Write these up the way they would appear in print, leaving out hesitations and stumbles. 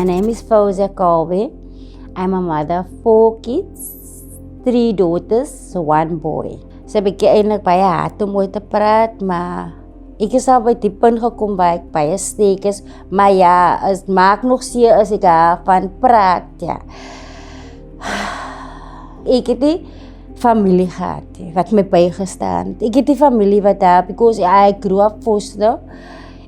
name is Fauzia Kalwe. I'm a mother of 4 kids, 3 daughters, 1 boy. So ek het eintlik baie hard om ooit te praat, maar ek is al by die punt gekom waar ek baie steek is. Maar ja, het maak nog seer as ek van praat, ja. Ek het die familie gehad, wat my bygestaan. Ek het die familie wat daar, because I grew up foster,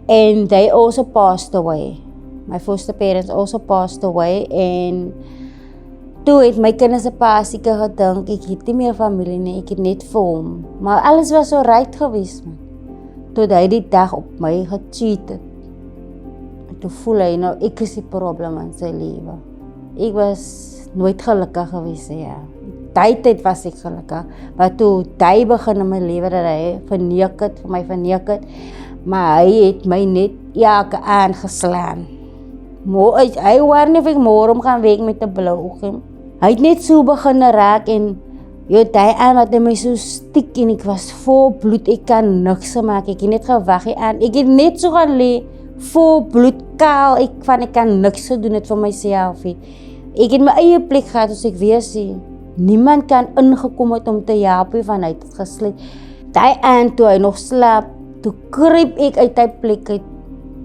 and they also passed away. My foster parents also passed away, and toe het my kinders 'n paar seker gedink, ek het nie meer familie nie, ek het net vir hom. Maar alles was so right geweest, man. Tot hy die dag op my gecheat het. Toe voel hy nou, ek is die probleem in sy lewe. Ek was nooit gelukkig geweest, ja. Die tyd was ek gelukkig, maar toe hy begin in my lewe dat hy verneek het, vir my verneek het, maar hy het my net elke aand geslaan. Hy waar nie of ek môre gaan werk met 'n blou oog. Hy het net so begin raak en die aan wat hy my so stiek en ek was vol bloed, ek kan niks maak, ek het net gewag aan, ek het net so gaan lê, vol bloed, kaal, ek kan niks doen het vir myself. Ek het my eie plek gehad, as ek weer sê, niemand kan ingekom het om te help, van hy het gesluit. Die aan toe hy nog slaap, toe kruip ek uit die plek uit.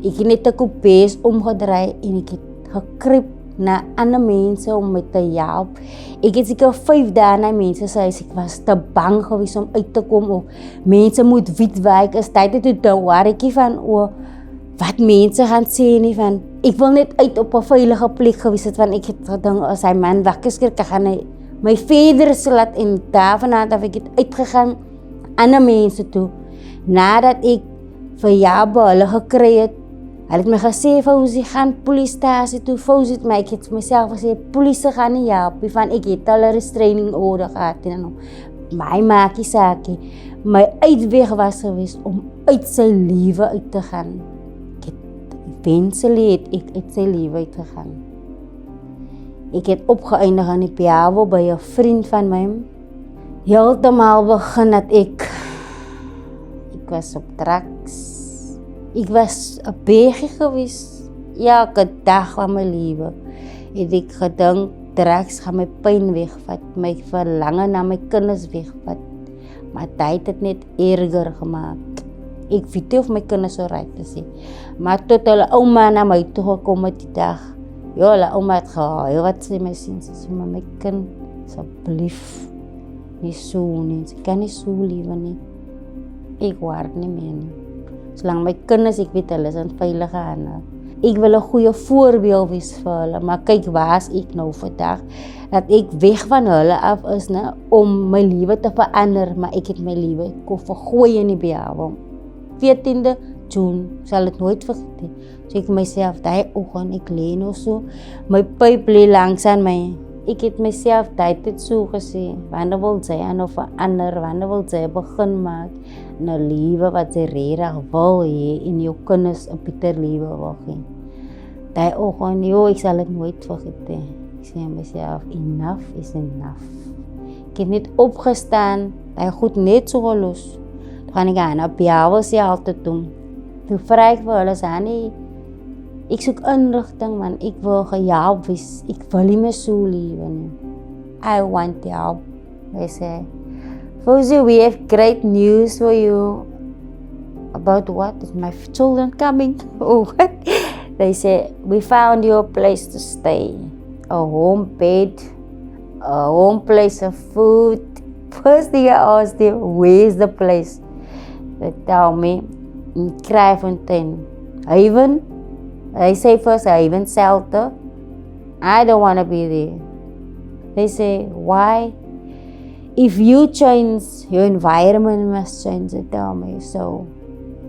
Ek het net 'n koepees omgedraai en ek het gekruip na ander mense om my te help. Ek het seker 5 dae na mense sê, ek was te bang geweest om uit te kom, of mense moet weet waar ek is. Tyd toe te waar ek van, wat mense gaan sê nie van, ek wil net uit op 'n veilige plek geweest het, want ek het gedink, as hy man wakker skrik, gaan hy my verder slaat, en daarvan af ek het uitgegaan ander mense toe. Nadat ek vir Jabba hulle gekry het, hulle het my gesê, Fauzi, gaan polistasie toe. Fauzi het my, ek het myself gesê, polisie gaan nie help, van ek het al 'n restraining order gehad, en dan my maakie saakie, my uitweg was geweest om uit sy lewe uit te gaan. Eventually het ek uit sy lewe uitgegaan. Ek het opgeëindig aan die Piavo by 'n vriend van my. Heeltemal begin dat ek was op drugs. Ek was 'n begie geweest. Elke dag van my lewe het ek gedink, drugs gaan my pyn wegvat, my verlange na my kinders wegvat. Maar dit het net erger gemaak. Ek weet nie of my kinders so reg is nie. Maar tot hulle ouma na my toe gekom het die dag. Ja, hulle ouma het gehuil, wat sê my sien, sy sê, maar my kind, asseblief, nie so nie, sy kan nie so lewe nie. Ek waard nie meer nie. Solang my kinders, ek weet hulle is in veilige hande. Ek wil 'n goeie voorbeeld wees vir hulle, maar kyk waar is ek nou vandag, dat ek weg van hulle af is, om my lewe te verander, maar ek het my lewe kon vergooi in die Piavo. 14de June, sal het nooit vergeet nie. So ek myself, die oggend, ek lê nog so, my pyp lê langs aan my. Ek het myself dit so gesê, wanneer wil sy nou verander, wanneer wil sy begin maak, 'n lewe wat sy regtig wil hê, en jou kinders 'n beter lewe wil hê. Die oggend, ek sal het nooit vergeet nie. Ek sê aan myself, enough is enough. Ek het net opgestaan, die goed net so gelos. Gaan ek aan op Piavo sê altyd doen. Toe vra ek vir hulle, sê, ek soek inrigting, man, ek wil gehelp wees, ek wil nie meer so lewe nie. I want help. They say, Fauzi, we have great news for you. About what? Is my children coming? Oh, what? They say, we found you a place to stay. A home bed, a home place of food. First thing I asked them, where's the place? They tell me, in Kraaifontein. Haven? They say first, Haven shelter. I don't want to be there. They say, why? If you change, your environment must change, they tell me. So,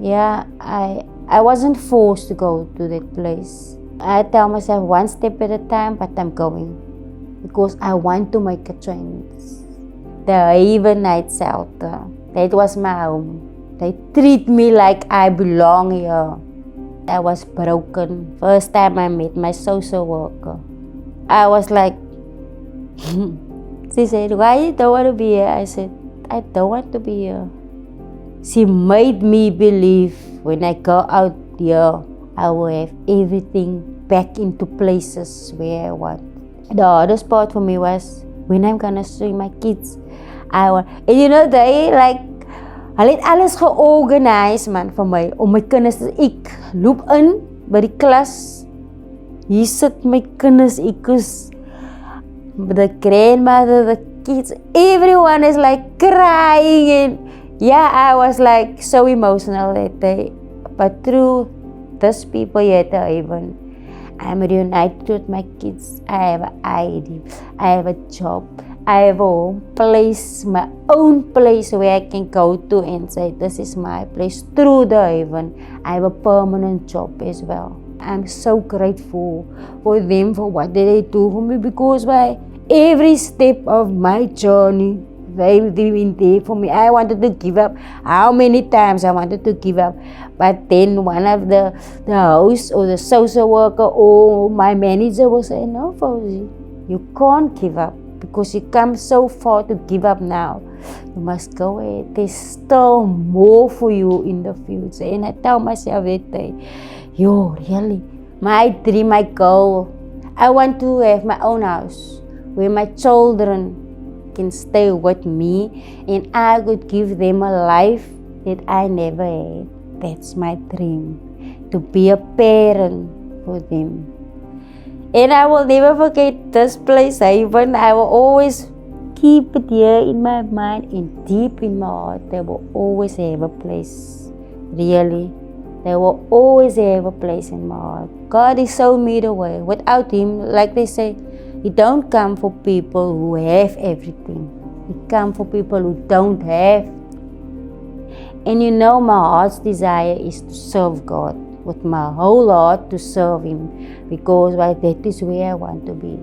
yeah, I wasn't forced to go to that place. I tell myself one step at a time, but I'm going. Because I want to make a change. The Haven Night Shelter, that was my home. They treat me like I belong here. I was broken. First time I met my social worker, I was like, she said, why you don't want to be here? I said, I don't want to be here. She made me believe when I go out here I will have everything back into places where I want. The hardest part for me was when I'm gonna see my kids. And they like, hulle het alles georganiseer man vir my, om my kinders, ek loop in by die klas, hier sit my kinders, ek is the grandmother, the kids, everyone is like crying, and yeah, I was like so emotional that day, but through these people here at the Haven, I'm reunited with my kids. I have an ID, I have a job, I have a home place, my own place where I can go to and say, this is my place. Through the Haven, I have a permanent job as well. I'm so grateful for them, for what they do for me, because by every step of my journey, they've been there for me. I wanted to give up. How many times I wanted to give up. But then one of the host or the social worker or my manager will say, no, Fauzi, you can't give up, because you come so far to give up now. You must go ahead. There's still more for you in the future. And I tell myself that day, yo, really, my dream, my goal, I want to have my own house where my children can stay with me and I could give them a life that I never had. That's my dream, to be a parent for them. And I will never forget this place, Haven. I will always keep it here in my mind and deep in my heart. They will always have a place, really. They will always have a place in my heart. God is so made a way. Without Him, like they say, He don't come for people who have everything. He come for people who don't have. And my heart's desire is to serve God with my whole heart, to serve Him, because that is where I want to be.